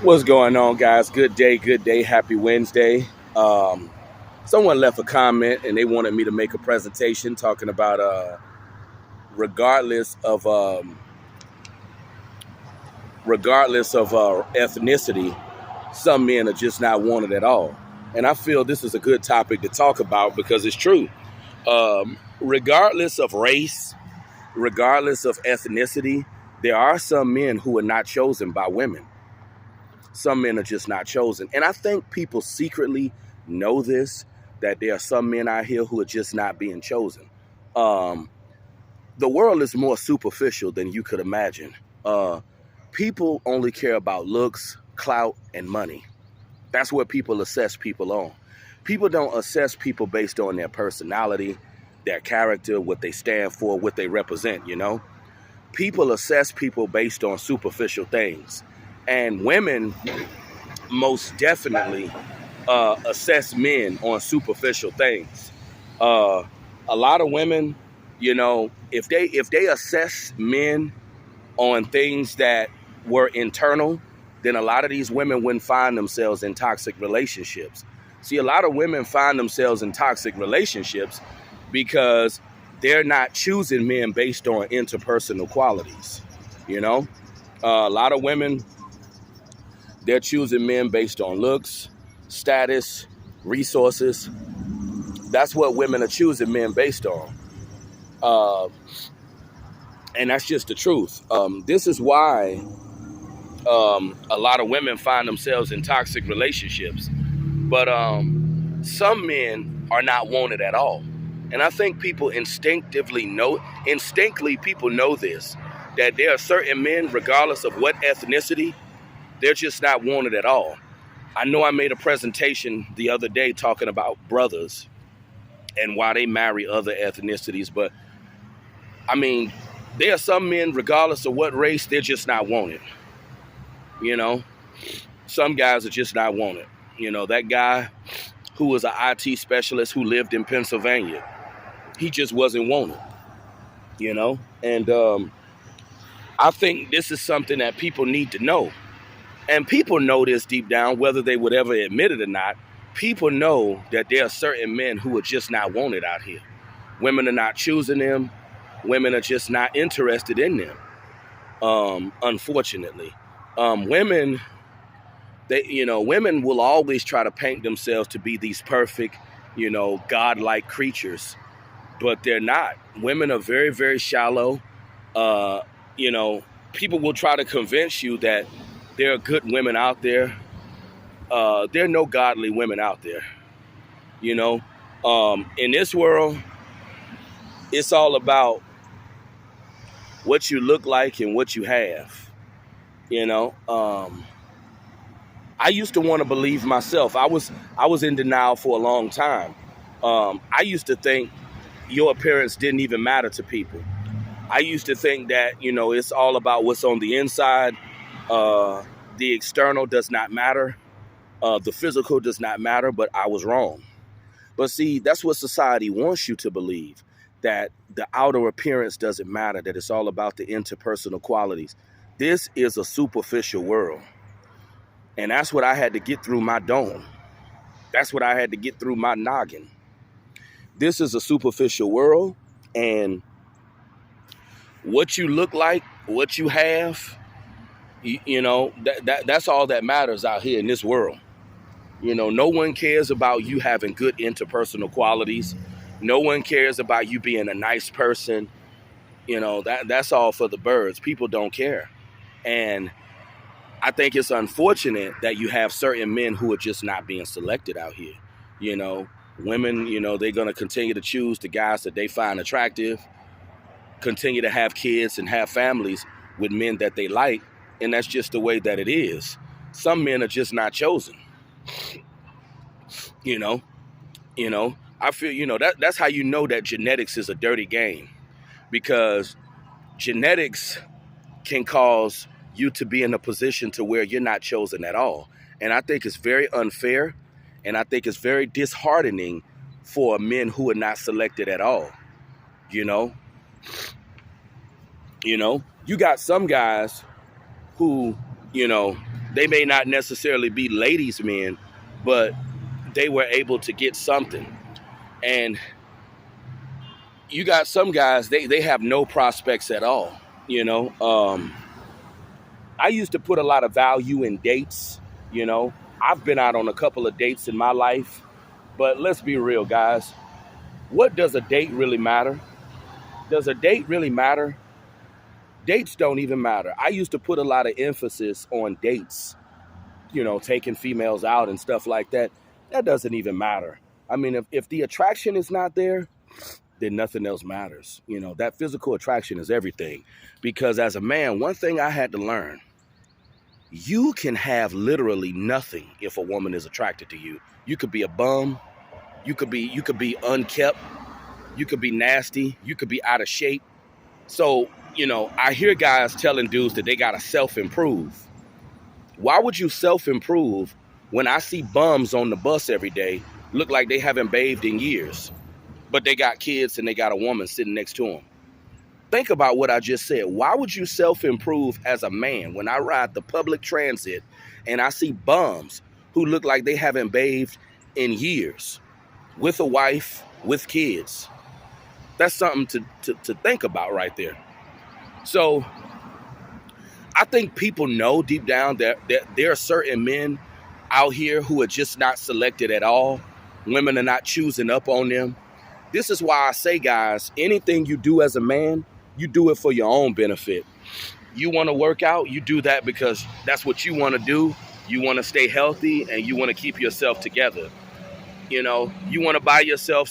What's going on, guys? Good day, good day. Happy Wednesday. Um, Someone left a comment and they wanted me to make a presentation talking about regardless of ethnicity, some men are just not wanted at all. And I feel this is a good topic to talk about because it's true. Regardless of race, regardless of ethnicity, there are some men who are not chosen by women. Some men are just not chosen. And I think people secretly know this, that there are some men out here who are just not being chosen. Um, the world is more superficial than you could imagine. Uh, People only care about looks, clout, and money. That's what people assess people on. People don't assess people based on their personality, their character, what they stand for, what they represent, you know? People assess people based on superficial things. And women most definitely assess men on superficial things. Uh, a lot of women, if they assess men on things that were internal, then a lot of these women wouldn't find themselves in toxic relationships. See, a lot of women find themselves in toxic relationships because they're not choosing men based on interpersonal qualities. You know, a lot of women, they're choosing men based on looks, status, resources. That's what women are choosing men based on. Uh, and that's just the truth. This is why a lot of women find themselves in toxic relationships. But some men are not wanted at all. And I think people instinctively people know this, that there are certain men, regardless of what ethnicity, they're just not wanted at all. I know I made a presentation the other day talking about brothers and why they marry other ethnicities, but I mean, there are some men, regardless of what race, they're just not wanted. You know, some guys are just not wanted. You know, that guy who was an IT specialist who lived in Pennsylvania, he just wasn't wanted, you know? And I think this is something that people need to know. And people know this deep down, whether they would ever admit it or not. People know that there are certain men who are just not wanted out here. Women are not choosing them. Women are just not interested in them. Unfortunately, women, women will always try to paint themselves to be these perfect, godlike creatures, but they're not. Women are very, very shallow. Uh, you know, People will try to convince you that there are good women out there. There are no godly women out there. You know, in this world, it's all about what you look like and what you have. You know, I used to want to believe myself. I was in denial for a long time. I used to think your appearance didn't even matter to people. I used to think that it's all about what's on the inside. Uh, the external does not matter. The physical does not matter. But I was wrong. But see, that's what society wants you to believe, that the outer appearance doesn't matter, that it's all about the interpersonal qualities. This is a superficial world. And that's what I had to get through my dome. That's what I had to get through my noggin. This is a superficial world, and what you look like, what you have, that's all that matters out here in this world. No one cares about you having good interpersonal qualities. No one cares about you being a nice person. That's all for the birds. People don't care. And I think it's unfortunate that you have certain men who are just not being selected out here. Women, they're going to continue to choose the guys that they find attractive, continue to have kids and have families with men that they like. And that's just the way that it is. Some men are just not chosen. you know, I feel, that's how you know that genetics is a dirty game, because genetics can cause you to be in a position to where you're not chosen at all. And I think it's very unfair, and I think it's very disheartening for men who are not selected at all. You know, you got some guys who, They may not necessarily be ladies' men, but they were able to get something. And you got some guys, they have no prospects at all. You know, I used to put a lot of value in dates. You know, I've been out on a couple of dates in my life, but let's be real, guys. What does a date really matter? Does a date really matter? Dates don't even matter. I used to put a lot of emphasis on dates, you know, taking females out and stuff like that. That doesn't even matter. I mean, if the attraction is not there, then nothing else matters. You know, that physical attraction is everything. Because as a man, one thing I had to learn, you can have literally nothing if a woman is attracted to you. You could be a bum, you could be unkept, you could be nasty, you could be out of shape. So, you know, I hear guys telling dudes that they gotta self-improve. Why would you self-improve when I see bums on the bus every day look like they haven't bathed in years, but they got kids and they got a woman sitting next to them? Think about what I just said. Why would you self-improve as a man when I ride the public transit and I see bums who look like they haven't bathed in years with a wife, with kids? That's something to think about right there. So I think people know deep down that there are certain men out here who are just not selected at all. Women are not choosing up on them. This is why I say, guys, anything you do as a man, you do it for your own benefit. You want to work out, you do that because that's what you want to do. You want to stay healthy and you want to keep yourself together. You know, you want to buy yourself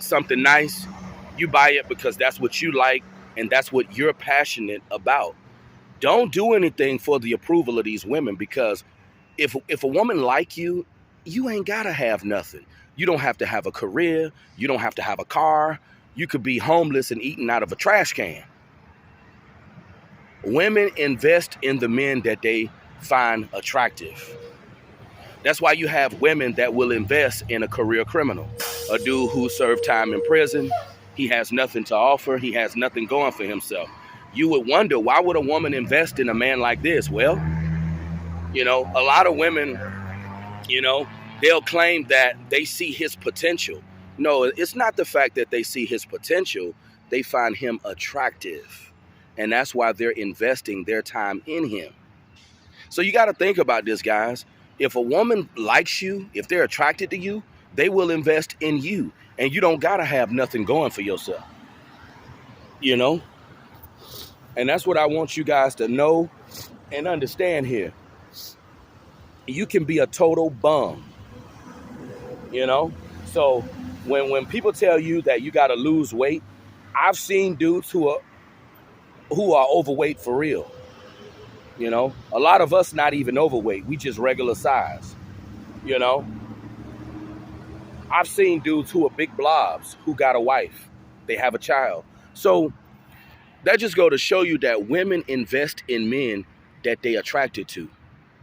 something nice, you buy it because that's what you like and that's what you're passionate about. Don't do anything for the approval of these women, because if a woman like you, you ain't gotta have nothing. You don't have to have a career. You don't have to have a car. You could be homeless and eating out of a trash can. Women invest in the men that they find attractive. That's why you have women that will invest in a career criminal, a dude who served time in prison. He has nothing to offer. He has nothing going for himself. You would wonder, why would a woman invest in a man like this? Well, you know, a lot of women, you know, they'll claim that they see his potential. No, it's not the fact that they see his potential. They find him attractive. And that's why they're investing their time in him. So you got to think about this, guys. If a woman likes you, if they're attracted to you, they will invest in you. And you don't got to have nothing going for yourself. You know? And that's what I want you guys to know and understand here. You can be a total bum. You know? So when people tell you that you got to lose weight, I've seen dudes who are overweight for real. You know, a lot of us not even overweight. We just regular size. You know, I've seen dudes who are big blobs who got a wife. They have a child. So that just go to show you that women invest in men that they attracted to.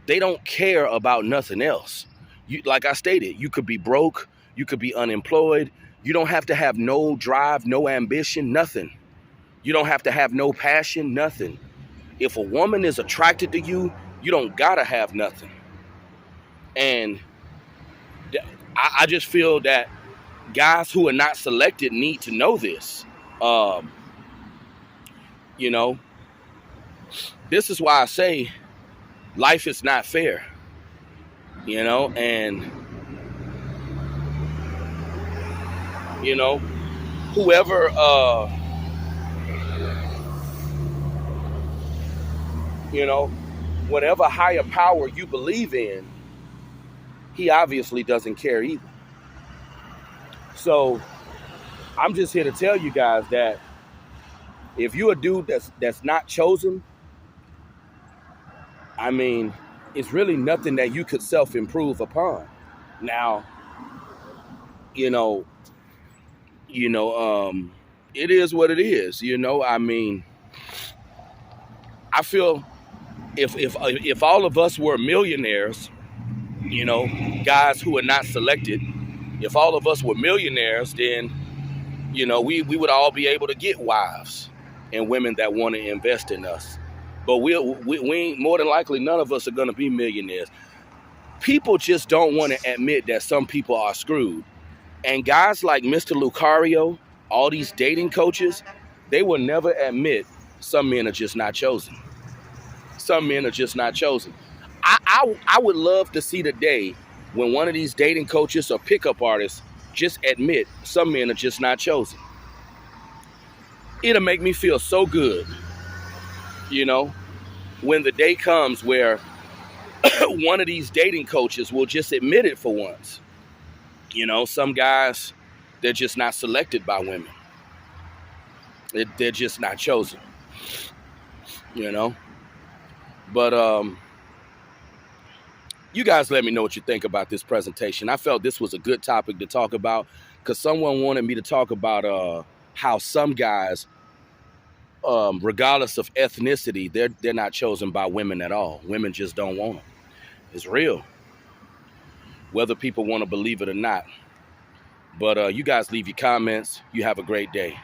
They don't care about nothing else. You, like I stated, you could be broke. You could be unemployed. You don't have to have no drive, no ambition, nothing. You don't have to have no passion, nothing. If a woman is attracted to you, you don't gotta have nothing. And I just feel that guys who are not selected need to know this. You know, this is why I say life is not fair. You know, and you know, whoever you know, whatever higher power you believe in, he obviously doesn't care either. So I'm just here to tell you guys that if you're a dude that's not chosen, I mean, it's really nothing that you could self-improve upon. Now, you know, it is what it is. You know, I mean, I feel if all of us were millionaires, you know, guys who are not selected, if all of us were millionaires, then, you know, we would all be able to get wives and women that want to invest in us. But we ain't, more than likely, none of us are going to be millionaires. People just don't want to admit that some people are screwed. And guys like Mr. Lucario, all these dating coaches, they will never admit some men are just not chosen. Some men are just not chosen. I would love to see the day when one of these dating coaches or pickup artists just admit some men are just not chosen. It'll make me feel so good, you know, when the day comes where one of these dating coaches will just admit it for once. You know, some guys, they're just not selected by women. They're just not chosen, you know. But you guys let me know what you think about this presentation. I felt this was a good topic to talk about because someone wanted me to talk about how some guys, regardless of ethnicity, they're not chosen by women at all. Women just don't want them. It's real, whether people want to believe it or not. But you guys leave your comments. You have a great day.